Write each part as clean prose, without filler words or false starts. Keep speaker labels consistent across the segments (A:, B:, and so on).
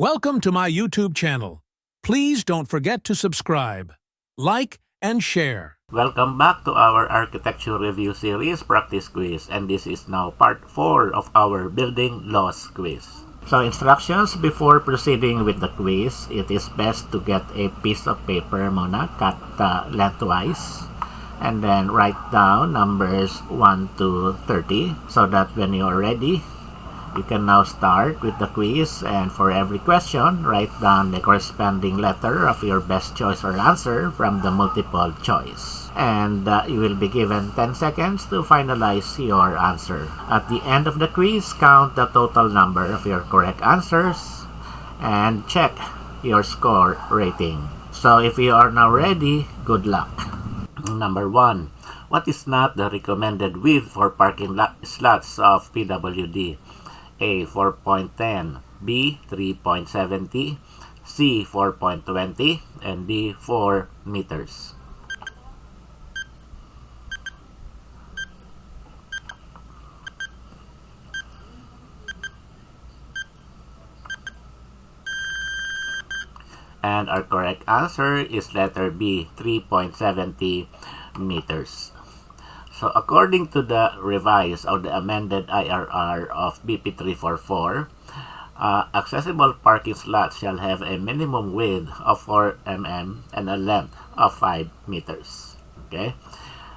A: Welcome to my YouTube channel. Please don't forget to subscribe, like, and share.
B: Welcome back to our Architecture Review Series Practice Quiz, and this is now part 4 of our Building Laws Quiz. So instructions before proceeding with the quiz, it is best to get a piece of paper muna, cut lengthwise, and then write down numbers 1 to 30 so that when you are ready, you can now start with the quiz, and for every question, write down the corresponding letter of your best choice or answer from the multiple choice. And you will be given 10 seconds to finalize your answer. At the end of the quiz, count the total number of your correct answers and check your score rating. So if you are now ready, good luck. Number 1. What is not the recommended width for parking slots of PWD? A. 4.10, B. 3.70, C. 4.20, and D. 4 meters. And our correct answer is letter B, 3.70 meters. So according to the revised or the amended IRR of BP 344, accessible parking slots shall have a minimum width of 4 mm and a length of 5 meters. Okay?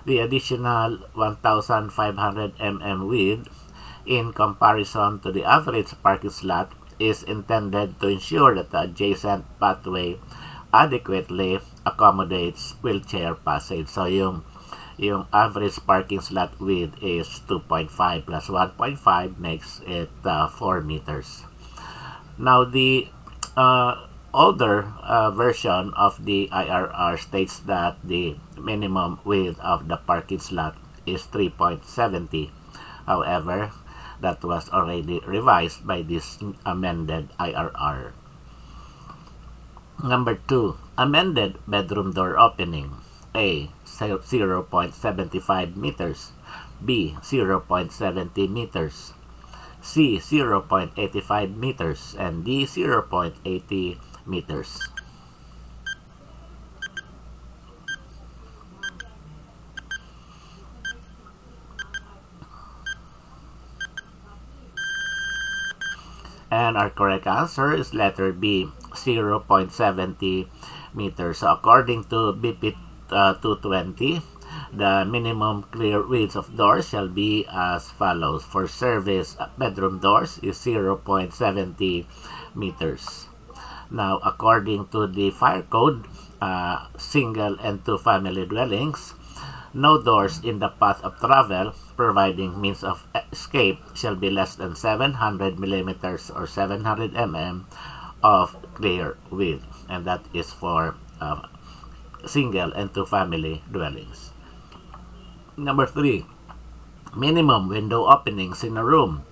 B: The additional 1,500 mm width in comparison to the average parking slot is intended to ensure that the adjacent pathway adequately accommodates wheelchair passage. So yung average parking slot width is 2.5 plus 1.5 makes it 4 meters. Now, the older version of the IRR states that the minimum width of the parking slot is 3.70. However, that was already revised by this amended IRR. Number 2. Amended bedroom door opening. A. 0.75 meters, B. 0.70 meters, C. 0.85 meters, and D. 0.80 meters. And our correct answer is letter B, 0.70 meters. So according to BP 220, the minimum clear width of doors shall be as follows. For service bedroom doors is 0.70 meters. Now, according to the fire code, single and two family dwellings, no doors in the path of travel providing means of escape shall be less than 700 millimeters or 700 mm of clear width, and that is for single and two family dwellings. Number 3. Minimum window openings in a room.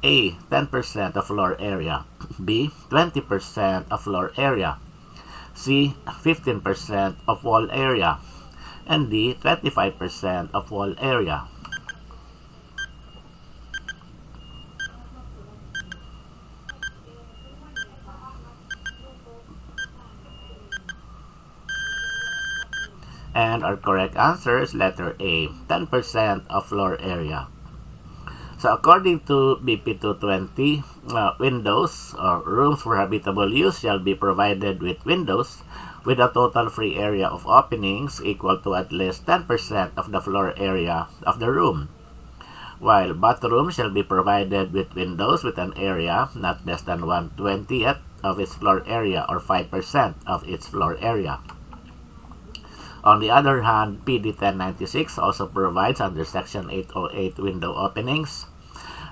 B: A. 10% of floor area, B. 20% of floor area, C. 15% of wall area, and D. 25% of wall area. And our correct answer is letter A, 10% of floor area. So according to BP 220, windows or rooms for habitable use shall be provided with windows with a total free area of openings equal to at least 10% of the floor area of the room, while bathrooms shall be provided with windows with an area not less than 1/20th of its floor area or 5% of its floor area. On the other hand, PD 1096 also provides under Section 808 window openings.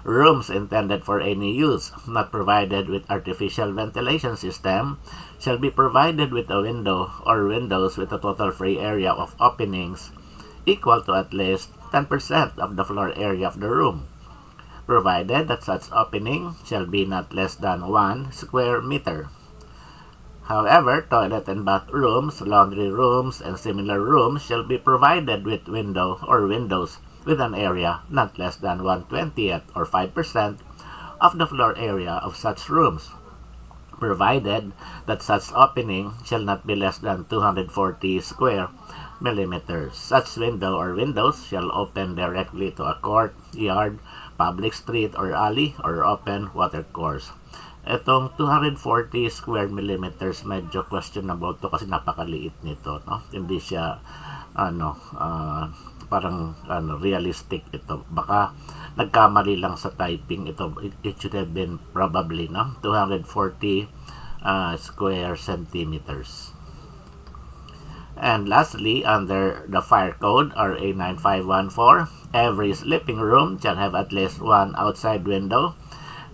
B: Rooms intended for any use, not provided with artificial ventilation system, shall be provided with a window or windows with a total free area of openings equal to at least 10% of the floor area of the room, provided that such opening shall be not less than 1 square meter. However, toilet and bathrooms, laundry rooms, and similar rooms shall be provided with window or windows with an area not less than 1/20th or 5% of the floor area of such rooms, provided that such opening shall not be less than 240 square millimeters. Such window or windows shall open directly to a court, yard, public street or alley, or open watercourse. Itong 240 square millimeters, medyo questionable to kasi napakaliit nito, no? Hindi siya parang realistic ito. Baka nagkamali lang sa typing ito. It should have been probably 240 square centimeters. And lastly, under the Fire Code, RA 9514, every sleeping room shall have at least one outside window,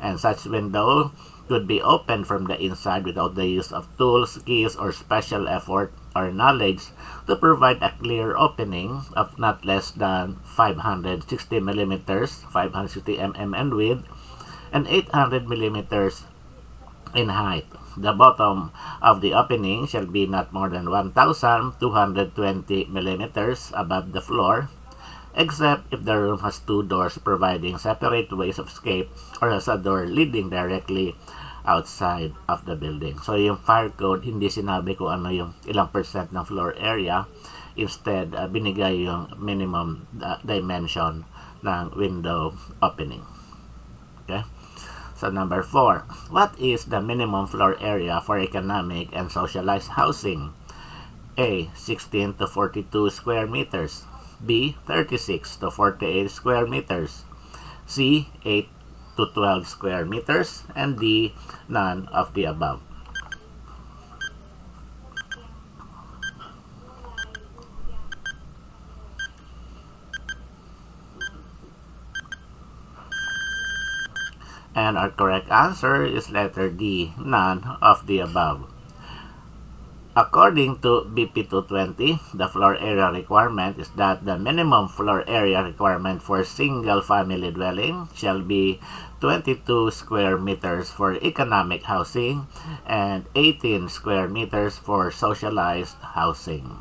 B: and such window could be opened from the inside without the use of tools, keys, or special effort or knowledge to provide a clear opening of not less than 560 millimeters, 560 mm in width, and 800 millimeters in height. The bottom of the opening shall be not more than 1,220 millimeters above the floor, except if the room has two doors providing separate ways of escape or has a door leading directly outside of the building. So yung fire code, hindi sinabi kung ano yung ilang percent ng floor area. Instead, binigay yung minimum dimension ng window opening. Okay? So number 4, what is the minimum floor area for economic and socialized housing? A. 16 to 42 square meters. B. 36 to 48 square meters. C. 8 to 12 square meters. And D. None of the above. And our correct answer is letter D. None of the above. According to BP 220, the floor area requirement is that the minimum floor area requirement for single-family dwelling shall be 22 square meters for economic housing and 18 square meters for socialized housing.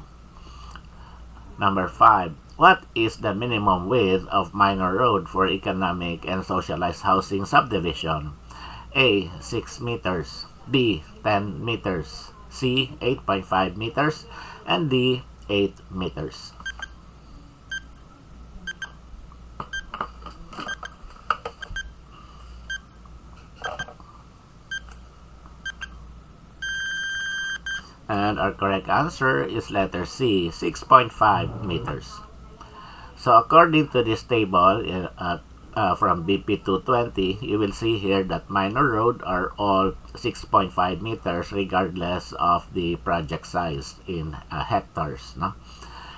B: Number 5. What is the minimum width of minor road for economic and socialized housing subdivision? A. 6 meters. B. 10 meters. C. 8.5 meters. And D. 8 meters. And our correct answer is letter C. 6.5 meters. So according to this table from BP 220, you will see here that minor road are all 6.5 meters regardless of the project size in hectares. No?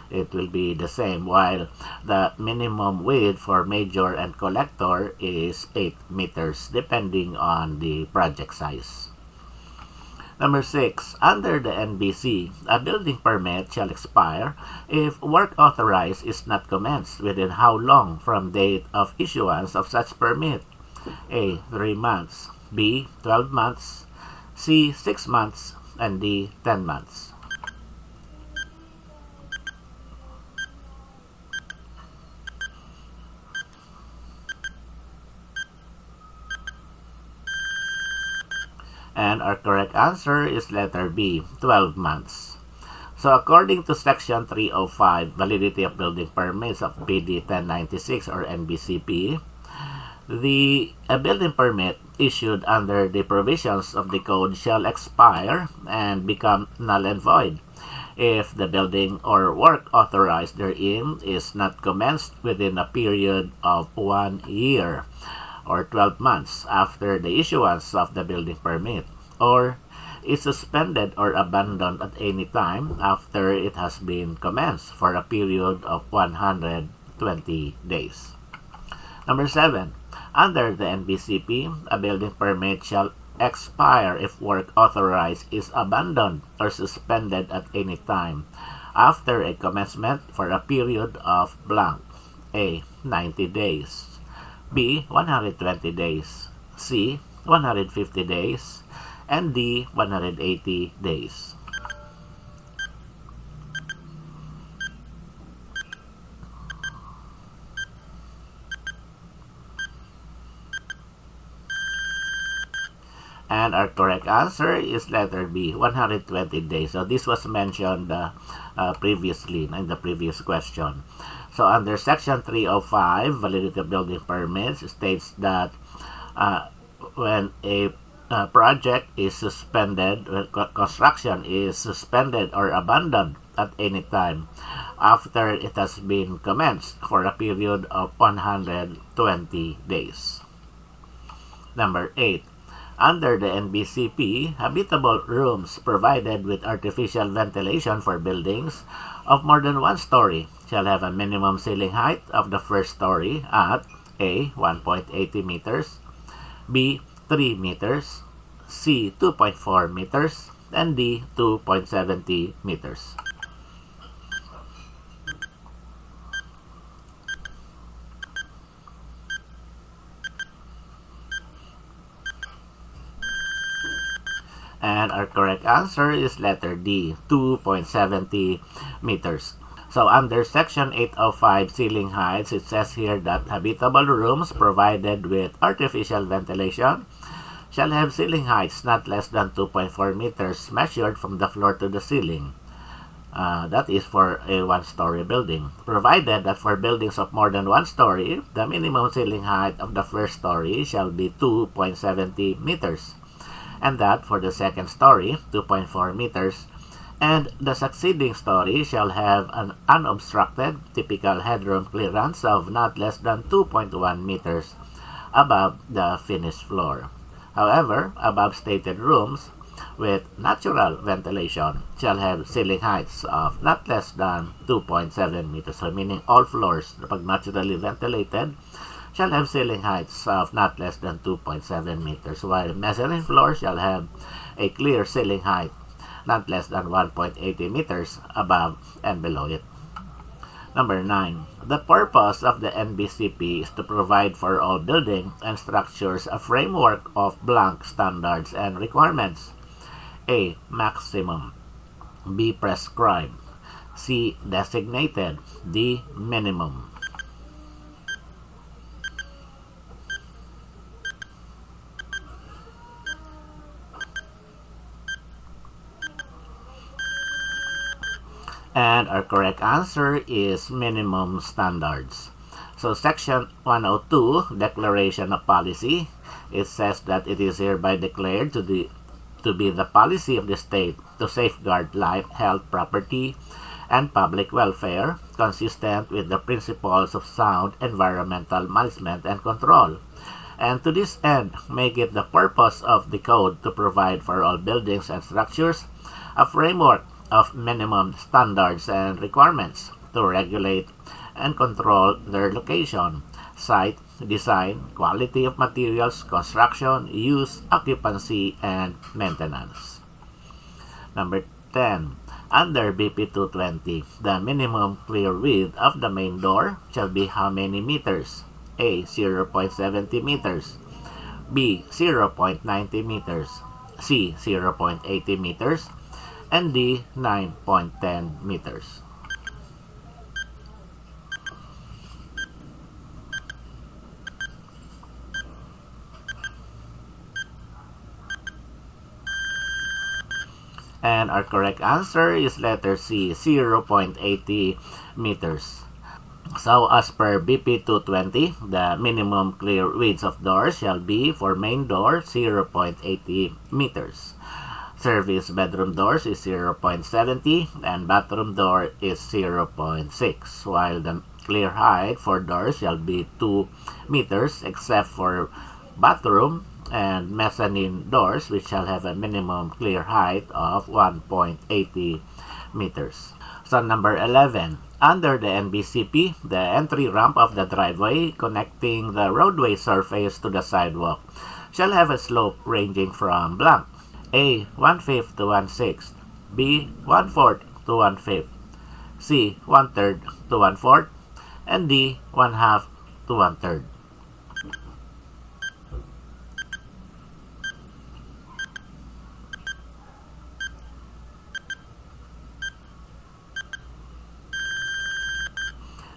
B: It will be the same, while the minimum width for major and collector is 8 meters depending on the project size. Number 6. Under the NBC, a building permit shall expire if work authorized is not commenced within how long from date of issuance of such permit? A. 3 months. B. 12 months. C. 6 months. And D. 10 months. And our correct answer is letter B, 12 months. So according to Section 305, Validity of Building Permits of PD 1096 or NBCP, the building permit issued under the provisions of the code shall expire and become null and void if the building or work authorized therein is not commenced within a period of 1 year or 12 months after the issuance of the building permit, or is suspended or abandoned at any time after it has been commenced for a period of 120 days. Number 7. Under the NBCP, a building permit shall expire if work authorized is abandoned or suspended at any time after a commencement for a period of blank. A. 90 days. B. 120 days. C. 150 days. And D. 180 days. And our correct answer is letter B, 120 days. So this was mentioned previously in the previous question. So under Section 305, validity of building permits states that when a project is suspended, when construction is suspended or abandoned at any time after it has been commenced for a period of 120 days. Number 8. Under the NBCP, habitable rooms provided with artificial ventilation for buildings of more than one story shall have a minimum ceiling height of the first story at A. 1.80 meters, B. 3 meters, C. 2.4 meters, and D. 2.70 meters. And our correct answer is letter D, 2.70 meters. So under Section 805 ceiling heights, it says here that habitable rooms provided with artificial ventilation shall have ceiling heights not less than 2.4 meters measured from the floor to the ceiling. That is for a one-story building. Provided that for buildings of more than one story, the minimum ceiling height of the first story shall be 2.70 meters. And that for the second story, 2.4 meters, and the succeeding story shall have an unobstructed typical headroom clearance of not less than 2.1 meters above the finished floor. However, above stated rooms with natural ventilation shall have ceiling heights of not less than 2.7 meters. So meaning all floors, pag naturally ventilated, shall have ceiling heights of not less than 2.7 meters, while mezzanine floors shall have a clear ceiling height not less than 1.80 meters above and below it. Number 9. The purpose of the NBCP is to provide for all buildings and structures a framework of blank standards and requirements. A. Maximum, B. Prescribed, C. Designated, D. Minimum. And our correct answer is minimum standards. So Section 102, Declaration of Policy, it says that it is hereby declared to be the policy of the state to safeguard life, health, property, and public welfare, consistent with the principles of sound environmental management and control. And to this end, make it the purpose of the Code to provide for all buildings and structures a framework of minimum standards and requirements to regulate and control their location, site, design, quality of materials, construction, use, occupancy, and maintenance. Number 10. Under BP 220, the minimum clear width of the main door shall be how many meters? A. 0.70 meters, B. 0.90 meters, C. 0.80 meters, and D. 9.10 meters. And our correct answer is letter C, 0.80 meters. So as per BP 220, the minimum clear width of doors shall be for main door 0.80 meters. Service bedroom doors is 0.70 and bathroom door is 0.6, while the clear height for doors shall be 2 meters except for bathroom and mezzanine doors, which shall have a minimum clear height of 1.80 meters. So number 11, under the NBCP, the entry ramp of the driveway connecting the roadway surface to the sidewalk shall have a slope ranging from blank. A. 1/5 to 1/6, B. 1/4 to 1/5, C. 1/3 to 1/4, and D. 1/2 to 1/3.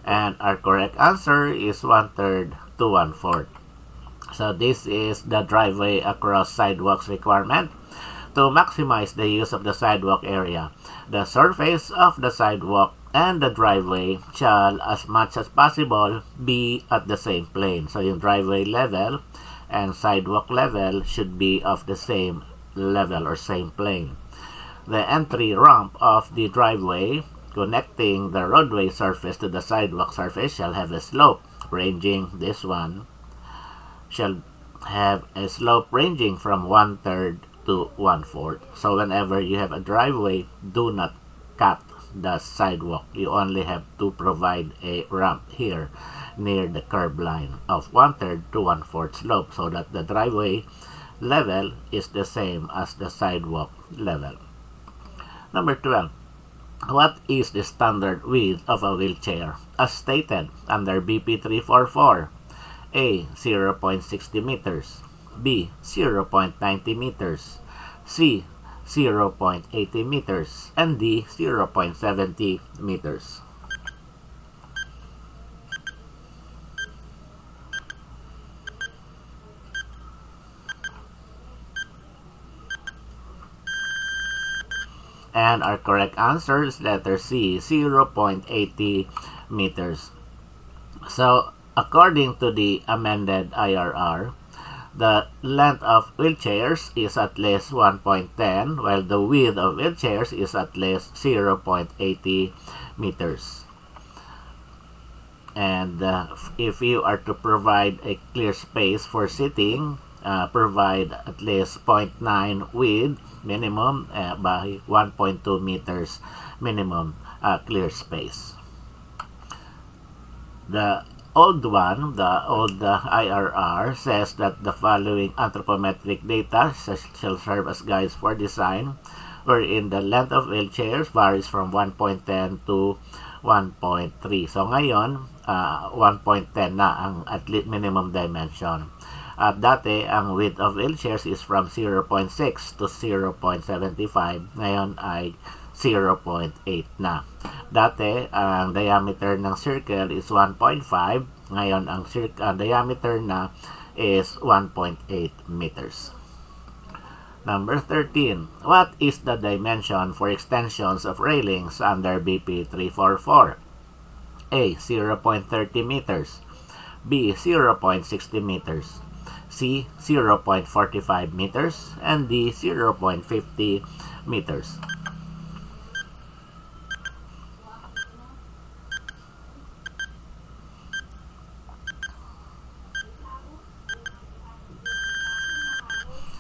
B: And our correct answer is 1/3 to 1/4. So this is the driveway across sidewalks requirement. To maximize the use of the sidewalk area, the surface of the sidewalk and the driveway shall, as much as possible, be at the same plane. So yung driveway level and sidewalk level should be of the same level or same plane. The entry ramp of the driveway connecting the roadway surface to the sidewalk surface shall have a slope ranging, this one shall have a slope ranging from 1/3 to 1/4. So whenever you have a driveway, do not cut the sidewalk. You only have to provide a ramp here near the curb line of 1/3 to 1/4 slope so that the driveway level is the same as the sidewalk level. Number 12. What is the standard width of a wheelchair as stated under BP 344? A. 0.60 meters. B. 0.90 meters. C. 0.80 meters. And D. 0.70 meters. And our correct answer is letter C, 0.80 meters. So, according to the amended IRR, the length of wheelchairs is at least 1.10, while the width of wheelchairs is at least 0.80 meters. And if you are to provide a clear space for sitting, provide at least 0.9 width minimum by 1.2 meters minimum clear space. The old IRR says that the following anthropometric data shall serve as guides for design, wherein the length of wheelchairs varies from 1.10 to 1.3. So ngayon, 1.10 na ang at least minimum dimension. At dati, ang width of wheelchairs is from 0.6 to 0.75. Ngayon ay 0.8 na. Dati, ang diameter ng circle is 1.5. Ngayon, ang diameter na is 1.8 meters. Number 13. What is the dimension for extensions of railings under BP 344? A. 0.30 meters. B. 0.60 meters. C. 0.45 meters. And D. 0.50 meters.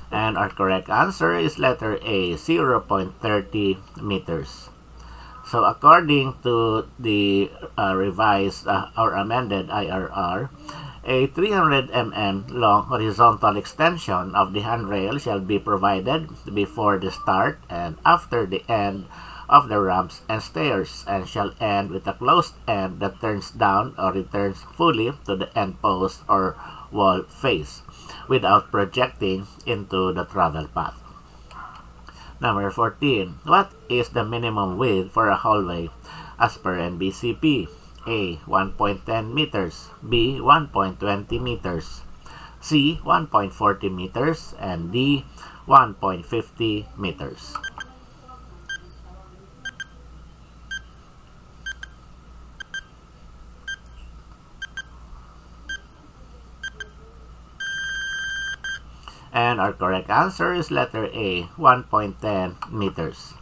B: And our correct answer is letter A, 0.30 meters. So according to the revised or amended IRR, a 300 mm long horizontal extension of the handrail shall be provided before the start and after the end of the ramps and stairs, and shall end with a closed end that turns down or returns fully to the end post or wall face without projecting into the travel path. Number 14. What is the minimum width for a hallway as per NBCP? A. 1.10 meters. B. 1.20 meters. C. 1.40 meters. And D. 1.50 meters. And our correct answer is letter A, 1.10 meters.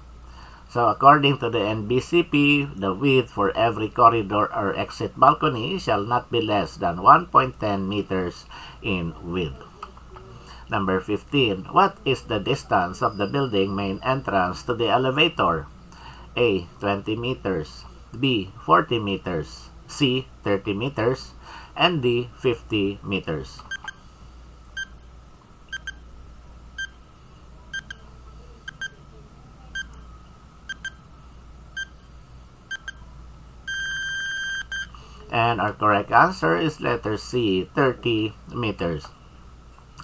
B: So according to the NBCP, the width for every corridor or exit balcony shall not be less than 1.10 meters in width. Number 15. What is the distance of the building main entrance to the elevator? A. 20 meters. B. 40 meters. C. 30 meters. And D. 50 meters. And our correct answer is letter C, 30 meters.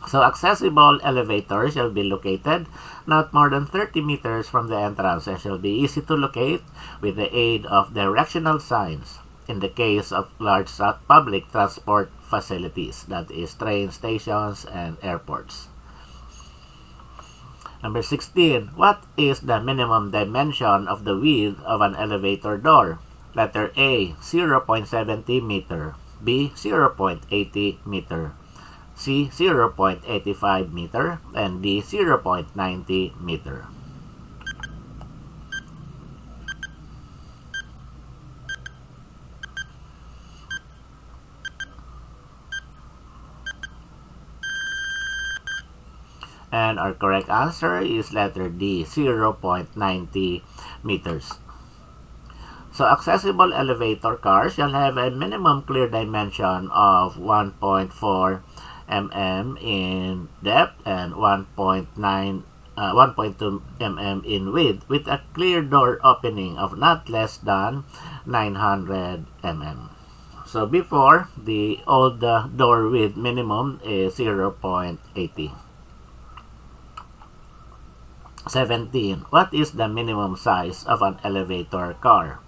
B: So accessible elevators shall be located not more than 30 meters from the entrance and shall be easy to locate with the aid of directional signs. in the case of large public transport facilities, that is train stations and airports. Number 16, what is the minimum dimension of the width of an elevator door? Letter A, 0.70 meter. B, 0.80 meter. C, 0.85 meter. And D, 0.90 meter. And our correct answer is letter D, 0.90 meters. So accessible elevator cars shall have a minimum clear dimension of 1.4 mm in depth and 1.2 mm in width, with a clear door opening of not less than 900 mm. So before, the old door width minimum is 0.80. 17. What is the minimum size of an elevator car?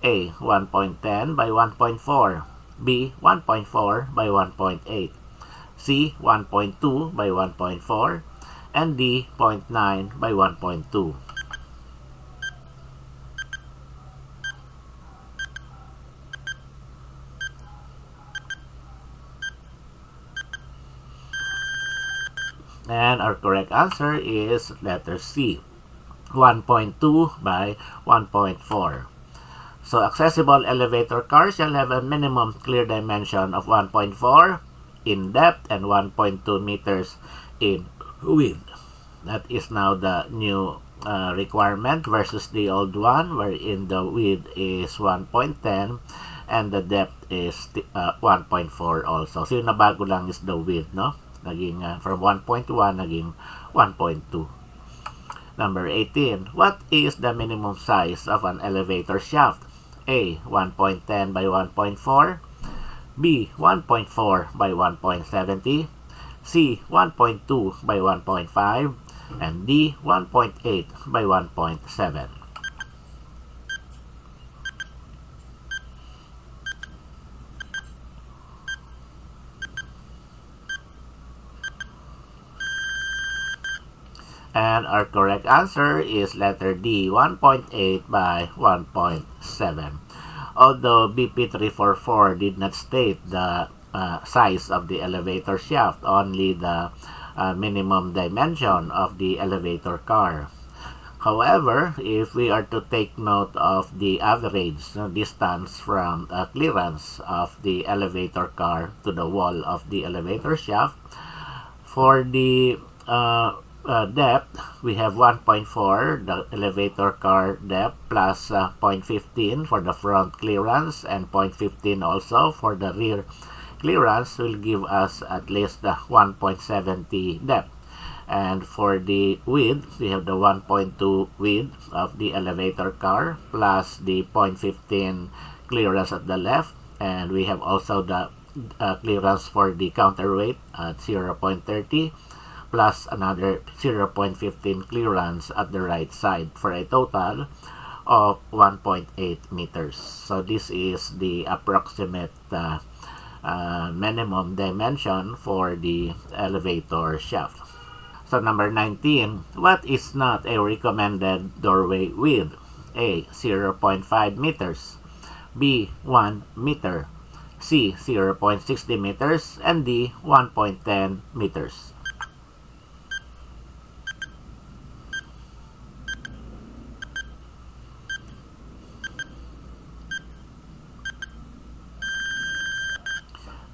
B: A, 1.10 by 1.4. B, 1.4 by 1.8. C, 1.2 by 1.4. And D, 0.9 by 1.2. And our correct answer is letter C, 1.2 by 1.4. So accessible elevator cars shall have a minimum clear dimension of 1.4 in depth and 1.2 meters in width. That is now the new requirement versus the old one, wherein the width is 1.10 and the depth is 1.4 also. So yung nabago lang is the width, no? Naging from 1.1 naging 1.2. Number 18. What is the minimum size of an elevator shaft? A, 1.10 by 1.4. B, 1.4 by 1.70. C, 1.2 by 1.5. And D, 1.8 by 1.7. And our correct answer is letter D, 1.8 by 1.7. Although BP 344 did not state the size of the elevator shaft, only the minimum dimension of the elevator car. However, if we are to take note of the average distance from clearance of the elevator car to the wall of the elevator shaft, for the depth, we have 1.4, the elevator car depth, plus 0.15 for the front clearance, and 0.15 also for the rear clearance, will give us at least the 1.70 depth. And for the width, we have the 1.2 width of the elevator car, plus the 0.15 clearance at the left, and we have also the clearance for the counterweight at 0.30, plus another 0.15 clearance at the right side, for a total of 1.8 meters. So this is the approximate minimum dimension for the elevator shaft. So number 19, what is not a recommended doorway width? A, 0.5 meters. B, 1 meter. C, 0.60 meters. And D, 1.10 meters.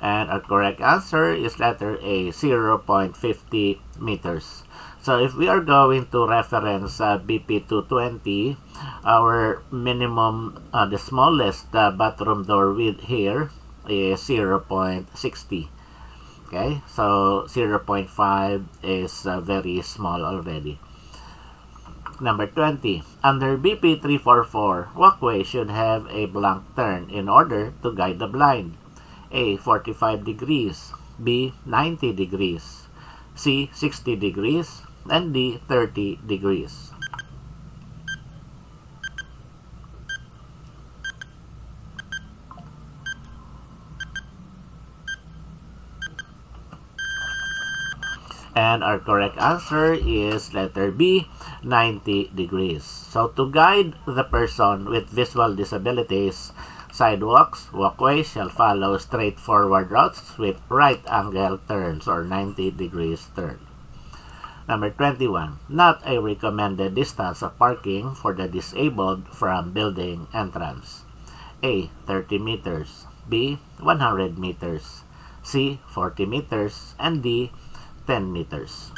B: And our correct answer is letter A, 0.50 meters. So if we are going to reference BP 220, our minimum, the smallest bathroom door width here is 0.60. Okay, so 0.5 is very small already. Number 20. Under BP 344, walkway should have a blank turn in order to guide the blind. A, 45 degrees. B, 90 degrees. C, 60 degrees. And D, 30 degrees. And our correct answer is letter B, 90 degrees. So to guide the person with visual disabilities, sidewalks, walkways shall follow straightforward routes with right angle turns or 90 degrees turn. Number 21. Not a recommended distance of parking for the disabled from building entrance. A. 30 meters. B. 100 meters. C. 40 meters. And D. 10 meters.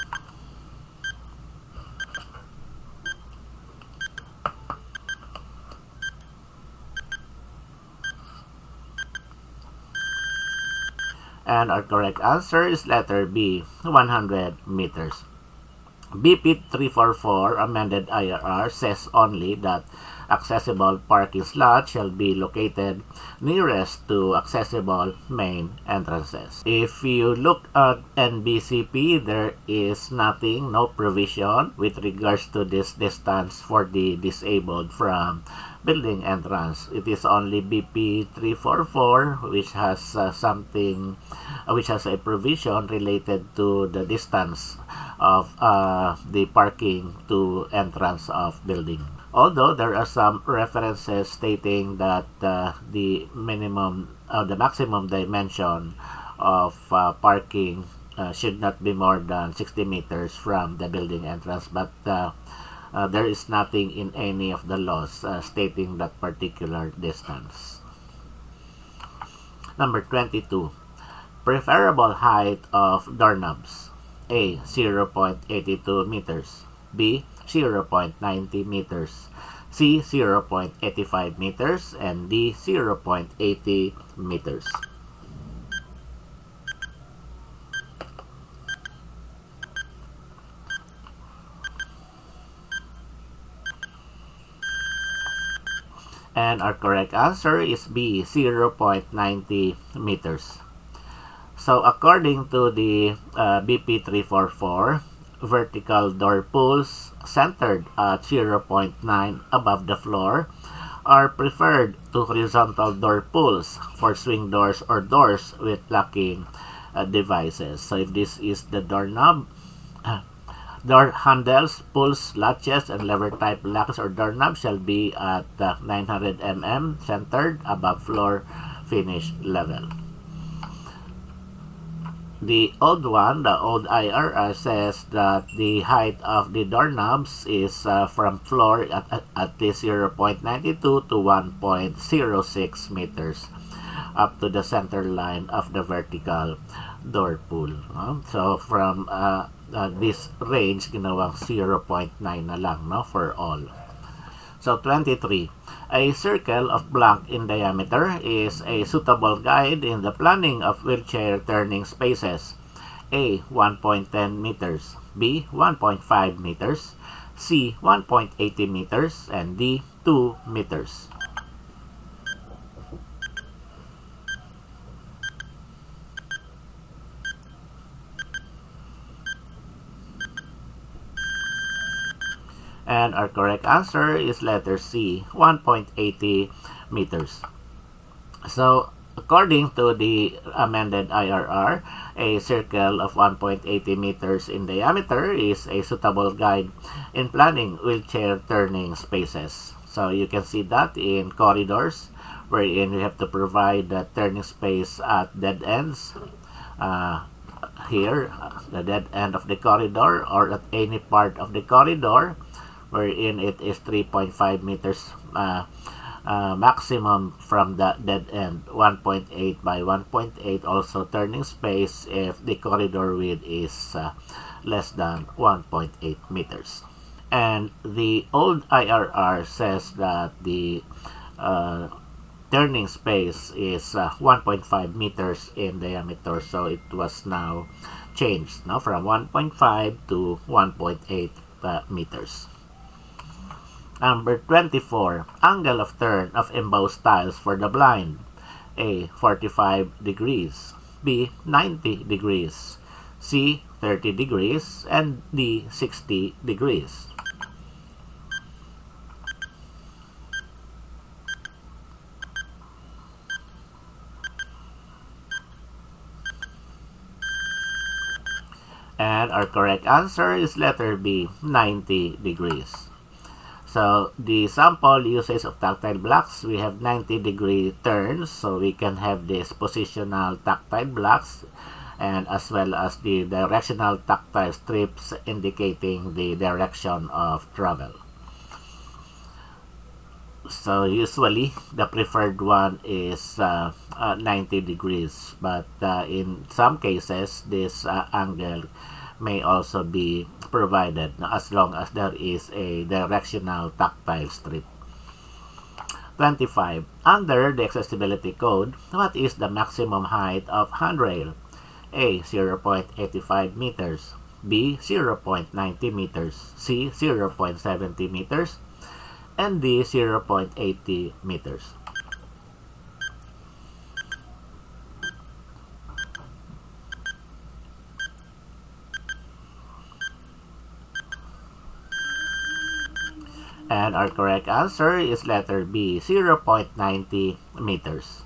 B: And our correct answer is letter B, 100 meters. BP 344 amended IRR says only that accessible parking slots shall be located nearest to accessible main entrances. If you look at NBCP, there is nothing, no provision with regards to this distance for the disabled from building entrance. It is only BP 344 which has which has a provision related to the distance of the parking to entrance of building. Although there are some references stating that the maximum dimension of parking should not be more than 60 meters from the building entrance, but there is nothing in any of the laws stating that particular distance. Number 22. Preferable height of doorknobs. A. 0.82 meters. B. 0.90 meters. C. 0.85 meters. And D. 0.80 meters. And our correct answer is B. 0.90 meters. So according to the BP 344, vertical door pulls centered at 0.9 above the floor are preferred to horizontal door pulls for swing doors or doors with locking devices. So if this is the doorknob, door handles, pulls, latches, and lever type locks or doorknobs shall be at 900 mm centered above floor finish level. The old one, the old IRR, says that the height of the doorknobs is from floor at the 0.92 to 1.06 meters up to the center line of the vertical door pull. So from this range, ginawang 0.9 na lang, no, for all. So 23. A circle of blank in diameter is a suitable guide in the planning of wheelchair turning spaces. A. 1.10 meters. B. 1.5 meters. C. 1.80 meters. And D. 2 meters. And our correct answer is letter C, 1.80 meters. So, according to the amended IRR, a circle of 1.80 meters in diameter is a suitable guide in planning wheelchair turning spaces. So, you can see that in corridors, wherein we have to provide the turning space at dead ends. Here, the dead end of the corridor or at any part of the corridor, wherein it is 3.5 meters maximum from the dead end, 1.8 by 1.8 also turning space if the corridor width is less than 1.8 meters. And the old IRR says that the turning space is 1.5 meters in diameter, so it was now changed now from 1.5 to 1.8 meters. Number 24. Angle of turn of embossed tiles for the blind. A. 45 degrees. B. 90 degrees. C. 30 degrees. And D. 60 degrees. And our correct answer is letter B, 90 degrees. So the sample usage of tactile blocks, we have 90-degree turns, so we can have this positional tactile blocks and as well as the directional tactile strips indicating the direction of travel. So usually the preferred one is 90 degrees, but in some cases this angle may also be provided as long as there is a directional tactile strip. 25. Under the Accessibility Code, what is the maximum height of handrail? A. 0.85 meters, B. 0.90 meters, C. 0.70 meters, and D. 0.80 meters. And our correct answer is letter B, 0.90 meters.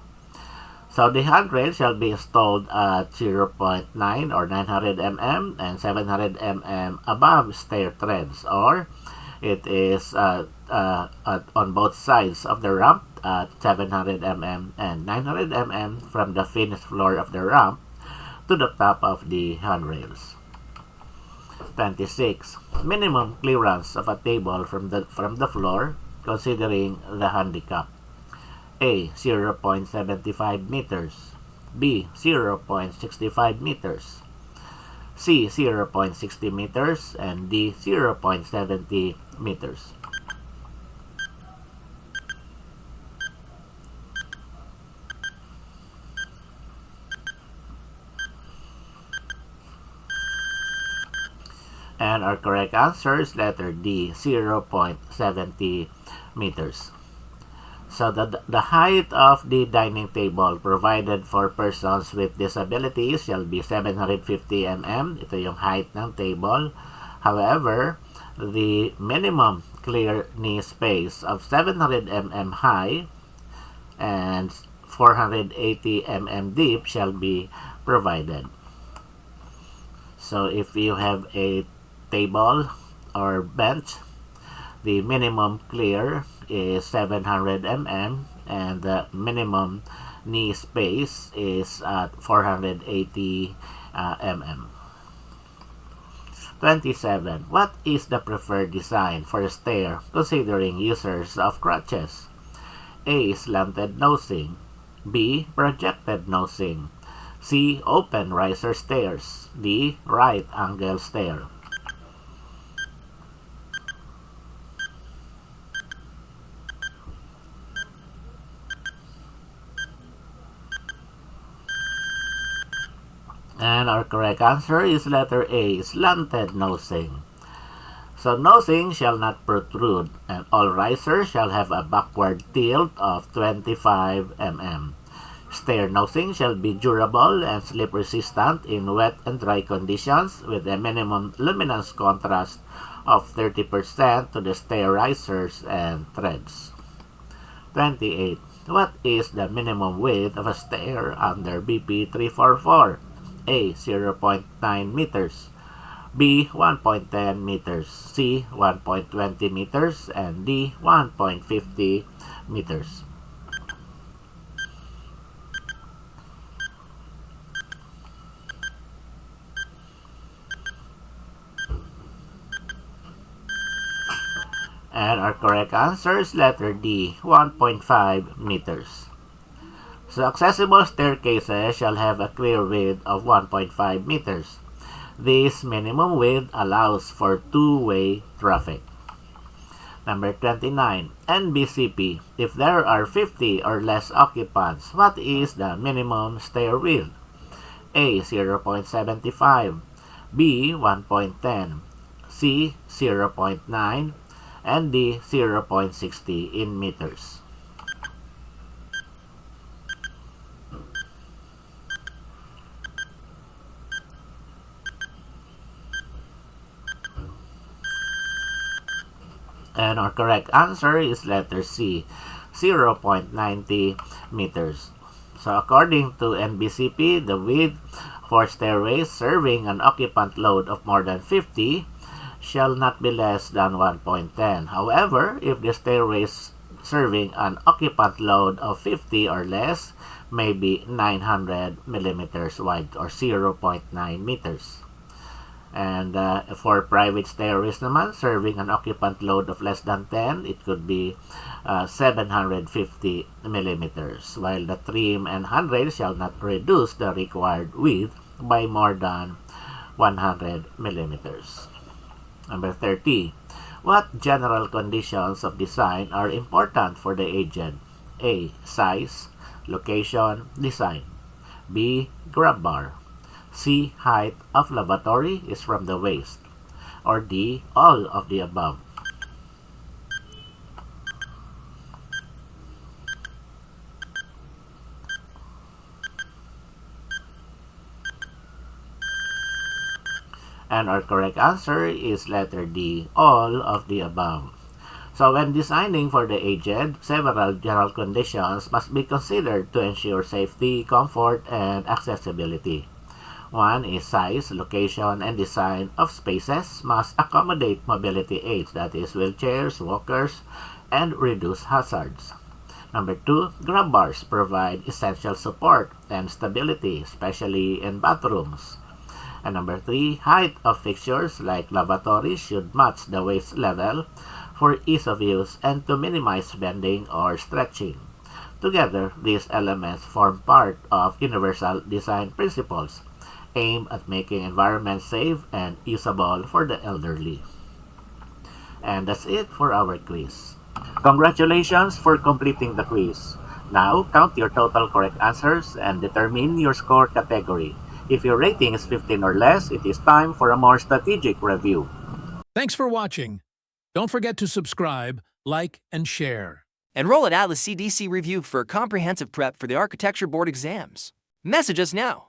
B: So the handrail shall be installed at 0.9 or 900 mm and 700 mm above stair treads, or it is on both sides of the ramp at 700 mm and 900 mm from the finished floor of the ramp to the top of the handrails. 26. Minimum clearance of a table from the floor considering the handicap. A. 0.75 meters, B. 0.65 meters, C. 0.60 meters, and D. 0.70 meters. And our correct answer is letter D, 0.70 meters. So the height of the dining table provided for persons with disabilities shall be 750 mm. Ito yung height ng table. However, the minimum clear knee space of 700 mm high and 480 mm deep shall be provided. So if you have a table or bench, the minimum clear is 700 mm and the minimum knee space is at 480 mm. 27. What is the preferred design for a stair considering users of crutches? A. Slanted nosing, B. Projected nosing, C. Open riser stairs, D. Right angle stair. And our correct answer is letter A, slanted nosing. So nosing shall not protrude, and all risers shall have a backward tilt of 25 mm. Stair nosing shall be durable and slip resistant in wet and dry conditions with a minimum luminance contrast of 30% to the stair risers and treads. 28. What is the minimum width of a stair under BP 344? A. 0.9 meters, B. 1.10 meters, C. 1.20 meters, and D. 1.50 meters. And our correct answer is letter D, 1.5 meters. So accessible staircases shall have a clear width of 1.5 meters. This minimum width allows for two-way traffic. Number 29. NBCP. If there are 50 or less occupants, what is the minimum stair width? A. 0.75, B. 1.10, C. 0.9, and D. 0.60 in meters. And our correct answer is letter C, 0.90 meters. So according to NBCP, the width For stairways serving an occupant load of more than 50 shall not be less than 1.10. However, if the stairways serving an occupant load of 50 or less may be 900 millimeters wide or 0.9 meters. And for private stairways naman, serving an occupant load of less than 10, it could be 750 millimeters, while the trim and handrail shall not reduce the required width by more than 100 millimeters. Number 30. What general conditions of design are important for the agent? A. Size, location, design. B. Grab bar. C. Height of lavatory is from the waist. Or D. All of the above. And our correct answer is letter D. All of the above. So when designing for the aged, several general conditions must be considered to ensure safety, comfort, and accessibility. One is size, location, and design of spaces must accommodate mobility aids, that is wheelchairs, walkers, and reduce hazards. Number 2, grab bars provide essential support and stability, especially in bathrooms. And number 3, height of fixtures like lavatories should match the waist level for ease of use and to minimize bending or stretching. Together, these elements form part of universal design principles aimed at making environments safe and usable for the elderly. And that's it for our quiz. Congratulations for completing the quiz. Now, count your total correct answers and determine your score category. If your rating is 15 or less, it is time for a more strategic review.
A: Thanks for watching. Don't forget to subscribe, like, and share.
C: Enroll at Atlas CDC Review for a comprehensive prep for the Architecture Board exams. Message us now.